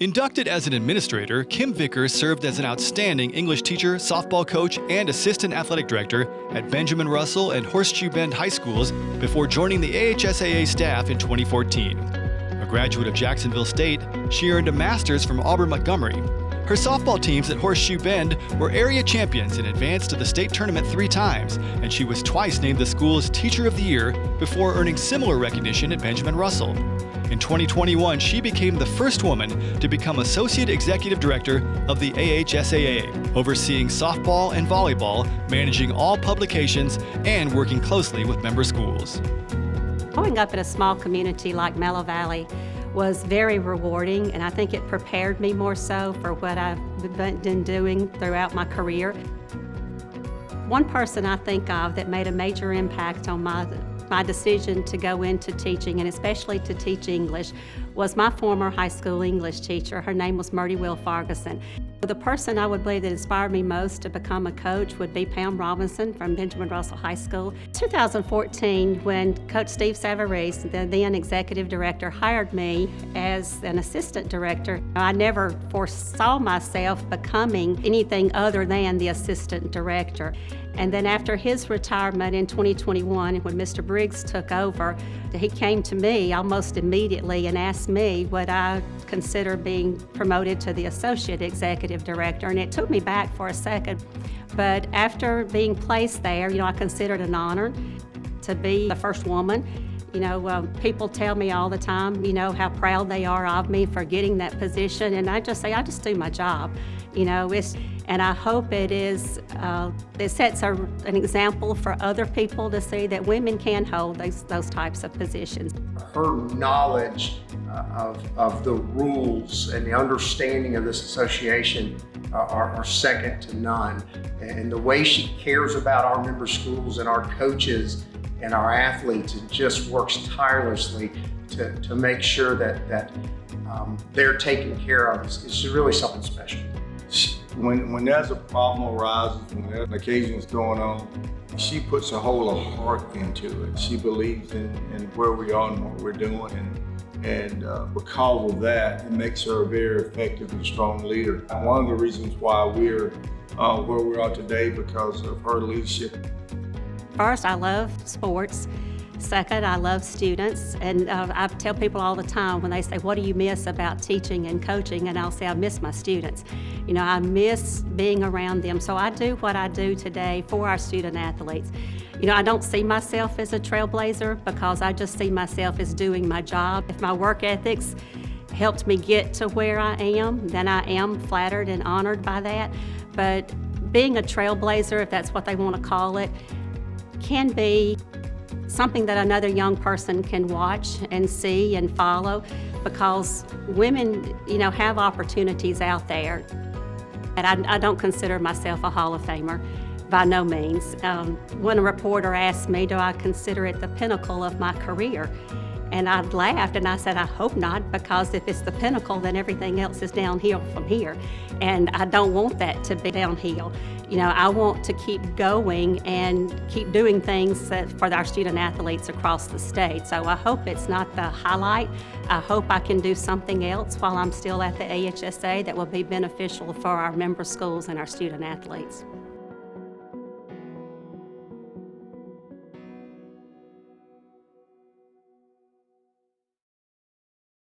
Inducted as an administrator, Kim Vickers served as an outstanding English teacher, softball coach, and assistant athletic director at Benjamin Russell and Horseshoe Bend High Schools before joining the AHSAA staff in 2014. A graduate of Jacksonville State, she earned a master's from Auburn-Montgomery. Her softball teams at Horseshoe Bend were area champions and advanced to the state tournament 3 times, and she was twice named the school's Teacher of the Year before earning similar recognition at Benjamin Russell. In 2021, she became the first woman to become Associate Executive Director of the AHSAA, overseeing softball and volleyball, managing all publications, and working closely with member schools. Growing up in a small community like Mellow Valley was very rewarding, and I think it prepared me more so for what I've been doing throughout my career. One person I think of that made a major impact on my decision to go into teaching, and especially to teach English, was my former high school English teacher. Her name was Murdy Will Farguson. The person I would believe that inspired me most to become a coach would be Pam Robinson from Benjamin Russell High School. 2014, when Coach Steve Savarese, the then executive director, hired me as an assistant director, I never foresaw myself becoming anything other than the assistant director. And then after his retirement in 2021, when Mr. Briggs took over, he came to me almost immediately and asked me would I consider being promoted to the associate executive director. And it took me back for a second. But after being placed there, I considered it an honor to be the first woman. People tell me all the time, how proud they are of me for getting that position. And I just say, I just do my job. And I hope it sets an example for other people to see that women can hold those types of positions. Her knowledge of the rules and the understanding of this association are second to none. And the way she cares about our member schools and our coaches and our athletes, and just works tirelessly to make sure that they're taken care of is really something special. When there's a problem arises, when there's an occasion is going on, she puts a whole lot of heart into it. She believes in where we are and what we're doing, and because of that, it makes her a very effective and strong leader. One of the reasons why we're where we are today because of her leadership. First, I love sports. Second, I love students, and I tell people all the time when they say, what do you miss about teaching and coaching? And I'll say, I miss my students. I miss being around them. So I do what I do today for our student athletes. I don't see myself as a trailblazer because I just see myself as doing my job. If my work ethics helped me get to where I am, then I am flattered and honored by that. But being a trailblazer, if that's what they want to call it, can be something that another young person can watch and see and follow, because women, have opportunities out there. And I don't consider myself a Hall of Famer, by no means. When a reporter asked me, do I consider it the pinnacle of my career? And I laughed and I said, I hope not, because if it's the pinnacle, then everything else is downhill from here. And I don't want that to be downhill. I want to keep going and keep doing things for our student athletes across the state. So I hope it's not the highlight. I hope I can do something else while I'm still at the AHSAA that will be beneficial for our member schools and our student athletes.